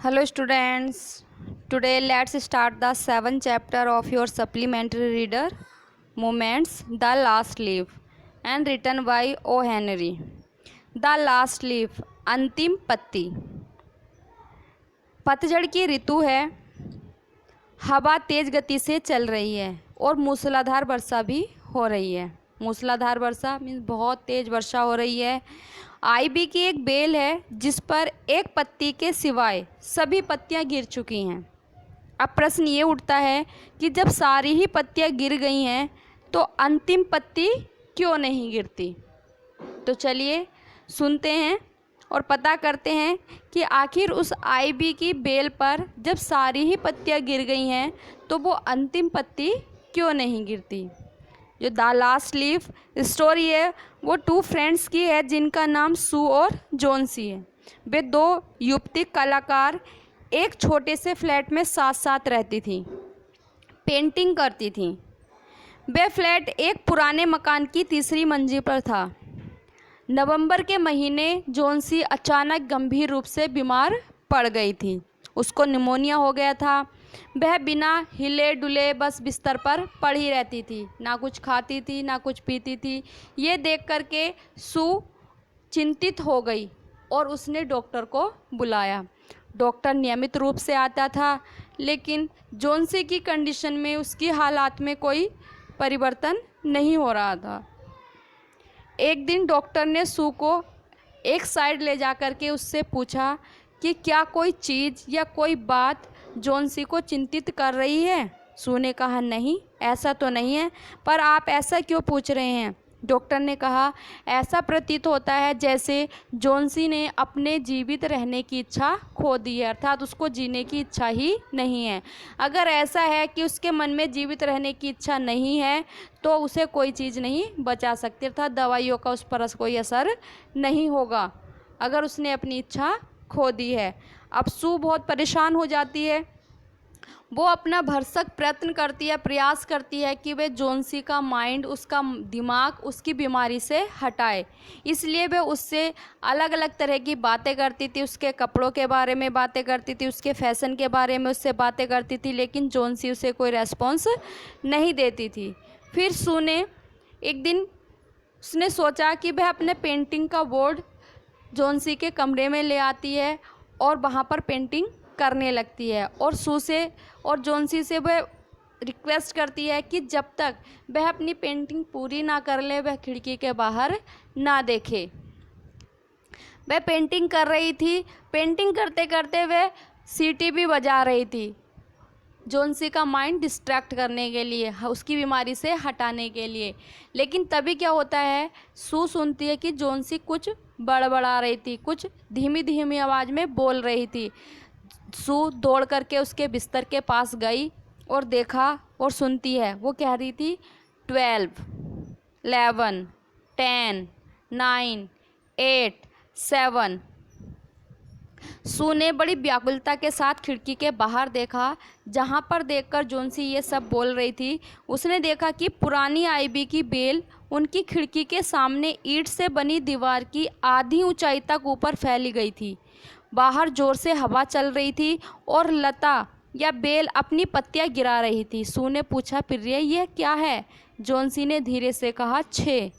Hello students, today let's start the 7th chapter of your supplementary reader, Moments, The Last Leaf, and written by O. Henry. The Last Leaf, अंतिम पत्ती। पतझड़ की ऋतु है, हवा तेज़ गति से चल रही है और मूसलाधार वर्षा भी हो रही है। मूसलाधार वर्षा मीन्स बहुत तेज़ वर्षा हो रही है। आईबी की एक बेल है जिस पर एक पत्ती के सिवाय सभी पत्तियां गिर चुकी हैं। अब प्रश्न ये उठता है कि जब सारी ही पत्तियां गिर गई हैं तो अंतिम पत्ती क्यों नहीं गिरती। तो चलिए सुनते हैं और पता करते हैं कि आखिर उस आईबी की बेल पर जब सारी ही पत्तियां गिर गई हैं तो वो अंतिम पत्ती क्यों नहीं गिरती। जो द लास्ट लीफ स्टोरी है वो 2 फ्रेंड्स की है जिनका नाम सू और जोन्सी है। वे 2 युवती कलाकार एक छोटे से फ्लैट में साथ साथ रहती थीं, पेंटिंग करती थीं। वे फ्लैट एक पुराने मकान की 3री मंजिल पर था। नवंबर के महीने जोन्सी अचानक गंभीर रूप से बीमार पड़ गई थी। उसको निमोनिया हो गया था। वह बिना हिले डुले बस बिस्तर पर पड़ी रहती थी, ना कुछ खाती थी ना कुछ पीती थी। ये देख कर के सू चिंतित हो गई और उसने डॉक्टर को बुलाया। डॉक्टर नियमित रूप से आता था, लेकिन जोन्सी की कंडीशन में उसकी हालात में कोई परिवर्तन नहीं हो रहा था। एक दिन डॉक्टर ने सू को एक साइड ले जा कर के उससे पूछा कि क्या कोई चीज़ या कोई बात जोन्सी को चिंतित कर रही है। सू ने कहा नहीं, ऐसा तो नहीं है, पर आप ऐसा क्यों पूछ रहे हैं। डॉक्टर ने कहा ऐसा प्रतीत होता है जैसे जोन्सी ने अपने जीवित रहने की इच्छा खो दी है, अर्थात उसको जीने की इच्छा ही नहीं है। अगर ऐसा है कि उसके मन में जीवित रहने की इच्छा नहीं है तो उसे कोई चीज़ नहीं बचा सकती, अर्थात दवाइयों का उस पर कोई असर नहीं होगा अगर उसने अपनी इच्छा खो दी है। अब सू बहुत परेशान हो जाती है। वो अपना भरसक प्रयत्न करती है, प्रयास करती है कि वे जोन्सी का माइंड, उसका दिमाग उसकी बीमारी से हटाए। इसलिए वे उससे अलग अलग तरह की बातें करती थी, उसके कपड़ों के बारे में बातें करती थी, उसके फैशन के बारे में उससे बातें करती थी, लेकिन जोन्सी उसे कोई रेस्पॉन्स नहीं देती थी। फिर सू ने एक दिन उसने सोचा कि वह अपने पेंटिंग का बोर्ड जोन्सी के कमरे में ले आती है और वहाँ पर पेंटिंग करने लगती है और सू से और जोन्सी से वह रिक्वेस्ट करती है कि जब तक वह अपनी पेंटिंग पूरी ना कर ले वह खिड़की के बाहर ना देखे। वह पेंटिंग कर रही थी, पेंटिंग करते करते वह सीटी भी बजा रही थी, जोन्सी का माइंड डिस्ट्रैक्ट करने के लिए, उसकी बीमारी से हटाने के लिए। लेकिन तभी क्या होता है, सू सुनती है कि जोन्सी कुछ बड़बड़ा रही थी, कुछ धीमी धीमी आवाज़ में बोल रही थी। सू दौड़ करके उसके बिस्तर के पास गई और देखा और सुनती है, वो कह रही थी 12, 11, 10, 9, 8, 7। सू ने बड़ी व्याकुलता के साथ खिड़की के बाहर देखा, जहाँ पर देखकर जोन्सी ये सब बोल रही थी। उसने देखा कि पुरानी आईबी की बेल उनकी खिड़की के सामने ईंट से बनी दीवार की आधी ऊंचाई तक ऊपर फैली गई थी। बाहर जोर से हवा चल रही थी और लता या बेल अपनी पत्तियां गिरा रही थी। सू ने पूछा प्रिय यह क्या है। जोन्सी ने धीरे से कहा 6।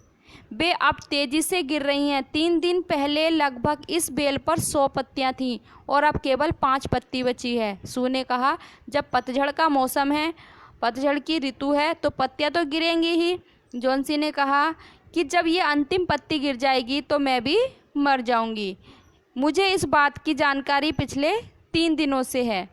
वे अब तेज़ी से गिर रही हैं। 3 दिन पहले लगभग इस बेल पर 100 पत्तियां थीं और अब केवल 5 पत्ती बची है। सू ने कहा जब पतझड़ का मौसम है, पतझड़ की ऋतु है तो पत्तियां तो गिरेंगी ही। जोन्सी ने कहा कि जब ये अंतिम पत्ती गिर जाएगी तो मैं भी मर जाऊंगी। मुझे इस बात की जानकारी पिछले 3 दिनों से है।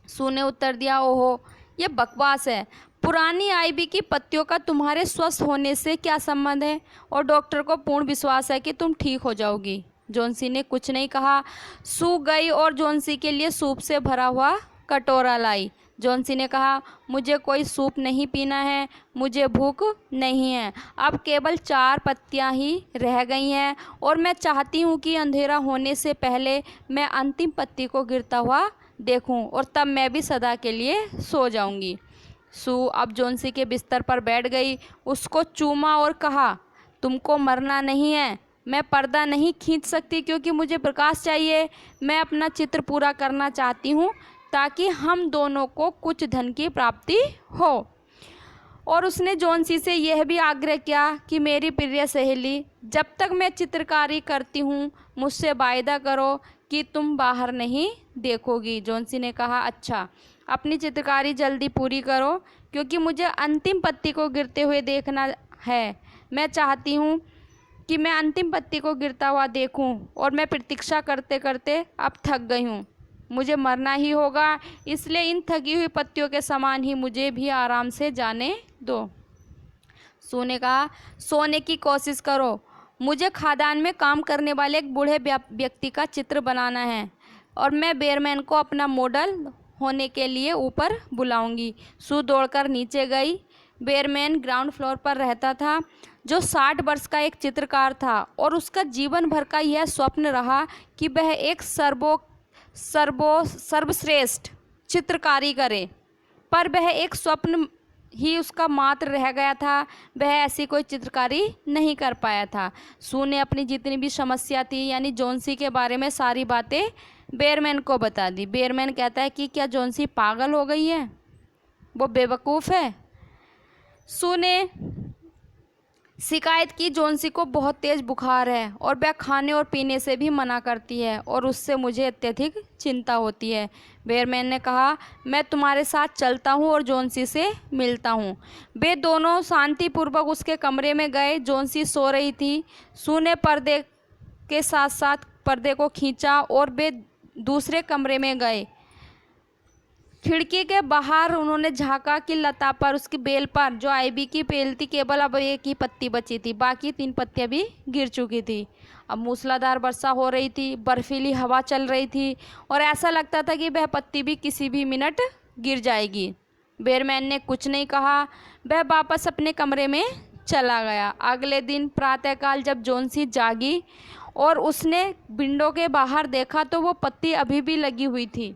सू ने उत्तर दिया ओहो, ये बकवास है। पुरानी आईबी की पत्तियों का तुम्हारे स्वस्थ होने से क्या संबंध है, और डॉक्टर को पूर्ण विश्वास है कि तुम ठीक हो जाओगी। जोन्सी ने कुछ नहीं कहा। सू गई और जोन्सी के लिए सूप से भरा हुआ कटोरा लाई। जोन्सी ने कहा मुझे कोई सूप नहीं पीना है, मुझे भूख नहीं है। अब केवल 4 पत्तियां ही रह गई हैं और मैं चाहती हूँ कि अंधेरा होने से पहले मैं अंतिम पत्ती को गिरता हुआ देखूं और तब मैं भी सदा के लिए सो जाऊंगी। सू अब जोन्सी के बिस्तर पर बैठ गई, उसको चूमा और कहा तुमको मरना नहीं है, मैं पर्दा नहीं खींच सकती क्योंकि मुझे प्रकाश चाहिए। मैं अपना चित्र पूरा करना चाहती हूँ ताकि हम दोनों को कुछ धन की प्राप्ति हो। और उसने जॉन्सी से यह भी आग्रह किया कि मेरी प्रिय सहेली, जब तक मैं चित्रकारी करती हूँ मुझसे वायदा करो कि तुम बाहर नहीं देखोगी। जॉन्सी ने कहा, अच्छा, अपनी चित्रकारी जल्दी पूरी करो क्योंकि मुझे अंतिम पत्ती को गिरते हुए देखना है। मैं चाहती हूँ कि मैं अंतिम पत्ती को गिरता हुआ देखूं और मैं प्रतीक्षा करते करते अब थक गई हूँ। मुझे मरना ही होगा, इसलिए इन थकी हुई पत्तियों के समान ही मुझे भी आराम से जाने दो। सू ने कहा, सोने की कोशिश करो। मुझे खदान में काम करने वाले एक बूढ़े व्यक्ति का चित्र बनाना है और मैं बेयरमैन को अपना मॉडल होने के लिए ऊपर बुलाऊंगी। सू दौड़कर नीचे गई। बेयरमैन ग्राउंड फ्लोर पर रहता था, जो 60 वर्ष का एक चित्रकार था और उसका जीवन भर का यह स्वप्न रहा कि वह एक सर्वश्रेष्ठ चित्रकारी करे, पर वह एक स्वप्न ही उसका मात्र रह गया था। वह ऐसी कोई चित्रकारी नहीं कर पाया था। सू ने अपनी जितनी भी समस्या थी यानी जॉन्सी के बारे में सारी बातें बेयरमैन को बता दी। बेयरमैन कहता है कि क्या जॉन्सी पागल हो गई है, वो बेवकूफ़ है। सू ने शिकायत की, जॉन्सी को बहुत तेज़ बुखार है और वह खाने और पीने से भी मना करती है और उससे मुझे अत्यधिक चिंता होती है। बेयरमैन ने कहा, मैं तुम्हारे साथ चलता हूँ और जॉन्सी से मिलता हूँ। वे दोनों शांतिपूर्वक उसके कमरे में गए। जॉन्सी सो रही थी। सू ने पर्दे के साथ साथ पर्दे को खींचा और वे दूसरे कमरे में गए। खिड़की के बाहर उन्होंने झाँका कि लता पर, उसकी बेल पर जो आइवी की बेल थी, केवल अब एक ही पत्ती बची थी, बाकी 3 पत्तियां भी गिर चुकी थी। अब मूसलाधार वर्षा हो रही थी, बर्फीली हवा चल रही थी और ऐसा लगता था कि वह पत्ती भी किसी भी मिनट गिर जाएगी। बेयरमैन ने कुछ नहीं कहा, वह वापस अपने कमरे में चला गया। अगले दिन प्रातःकाल जब जॉन्सी जागी और उसने विंडो के बाहर देखा तो वो पत्ती अभी भी लगी हुई थी।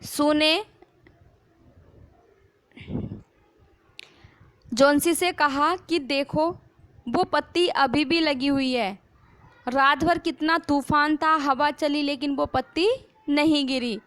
सू ने जॉन्सी से कहा कि देखो, वो पत्ती अभी भी लगी हुई है। रात भर कितना तूफान था, हवा चली, लेकिन वो पत्ती नहीं गिरी।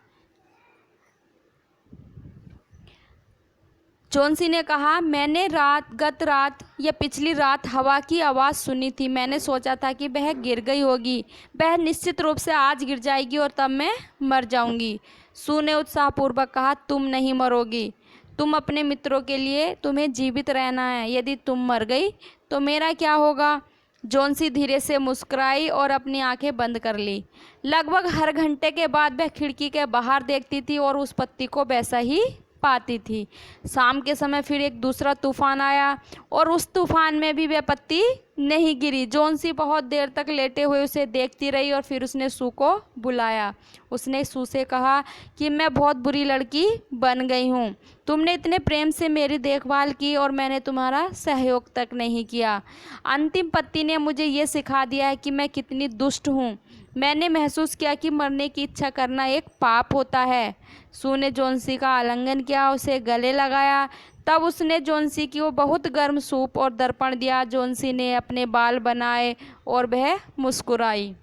जॉन्सी ने कहा, मैंने गत रात या पिछली रात हवा की आवाज़ सुनी थी। मैंने सोचा था कि वह गिर गई होगी। वह निश्चित रूप से आज गिर जाएगी और तब मैं मर जाऊंगी। सू ने उत्साहपूर्वक कहा, तुम नहीं मरोगी। तुम अपने मित्रों के लिए, तुम्हें जीवित रहना है। यदि तुम मर गई तो मेरा क्या होगा? जॉन्सी धीरे से मुस्कुराई और अपनी आंखें बंद कर ली। लगभग हर घंटे के बाद वह खिड़की के बाहर देखती थी और उस पत्ती को वैसा ही पाती थी। शाम के समय फिर एक दूसरा तूफान आया और उस तूफान में भी वह पत्ती नहीं गिरी। जॉन्सी बहुत देर तक लेटे हुए उसे देखती रही और फिर उसने सू को बुलाया। उसने सू से कहा कि मैं बहुत बुरी लड़की बन गई हूँ। तुमने इतने प्रेम से मेरी देखभाल की और मैंने तुम्हारा सहयोग तक नहीं किया। अंतिम पत्ती ने मुझे ये सिखा दिया है कि मैं कितनी दुष्ट हूँ। मैंने महसूस किया कि मरने की इच्छा करना एक पाप होता है। सू ने जॉन्सी का आलिंगन किया, उसे गले लगाया। तब उसने जॉन्सी की वो बहुत गर्म सूप और दर्पण दिया। जॉन्सी ने अपने बाल बनाए और वह मुस्कुराई।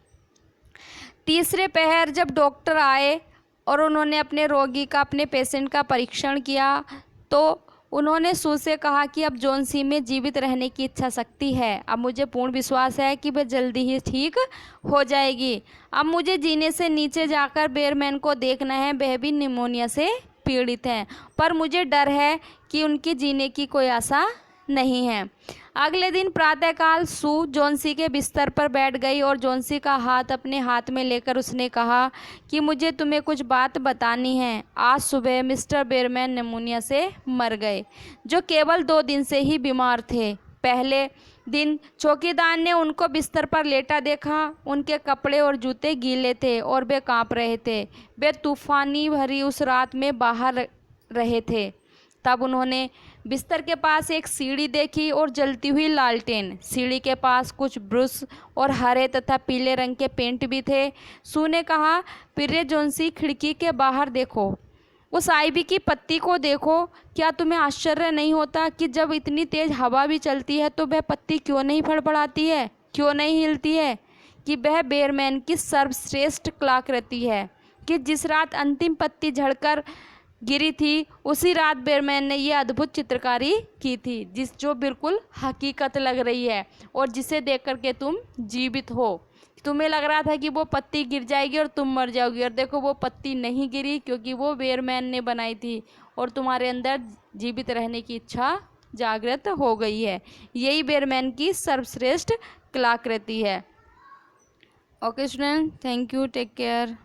तीसरे पहर जब डॉक्टर आए और उन्होंने अपने रोगी का, अपने पेशेंट का परीक्षण किया तो उन्होंने सू से कहा कि अब जॉन्सी में जीवित रहने की इच्छा शक्ति है। अब मुझे पूर्ण विश्वास है कि वह जल्दी ही ठीक हो जाएगी। अब मुझे जीने से नीचे जाकर बेयरमैन को देखना है। वह भी निमोनिया से पीड़ित हैं, पर मुझे डर है कि उनकी जीने की कोई आशा नहीं है। अगले दिन प्रातःकाल सू जॉन्सी के बिस्तर पर बैठ गई और जॉन्सी का हाथ अपने हाथ में लेकर उसने कहा कि मुझे तुम्हें कुछ बात बतानी है। आज सुबह मिस्टर बेयरमैन निमोनिया से मर गए, जो केवल 2 दिन से ही बीमार थे। पहले दिन चौकीदार ने उनको बिस्तर पर लेटा देखा। उनके कपड़े और जूते गीले थे और वे कांप रहे थे। वे तूफानी भरी उस रात में बाहर रहे थे। तब उन्होंने बिस्तर के पास एक सीढ़ी देखी और जलती हुई लालटेन। सीढ़ी के पास कुछ ब्रश और हरे तथा पीले रंग के पेंट भी थे। सू ने कहा, प्रिय जॉन्सी, खिड़की के बाहर देखो, उस आइवी की पत्ती को देखो। क्या तुम्हें आश्चर्य नहीं होता कि जब इतनी तेज हवा भी चलती है तो वह पत्ती क्यों नहीं फड़फड़ाती है? क्यों नहीं हिलती है? कि वह बेयरमैन की सर्वश्रेष्ठ कलाकृति है, कि जिस रात अंतिम पत्ती झड़कर गिरी थी उसी रात बेयरमैन ने ये अद्भुत चित्रकारी की थी, जो बिल्कुल हकीकत लग रही है और जिसे देख कर के तुम जीवित हो। तुम्हें लग रहा था कि वो पत्ती गिर जाएगी और तुम मर जाओगी, और देखो वो पत्ती नहीं गिरी, क्योंकि वो बेयरमैन ने बनाई थी और तुम्हारे अंदर जीवित रहने की इच्छा जागृत हो गई है। यही बेयरमैन की सर्वश्रेष्ठ कलाकृति है। Okay student, thank you, take care.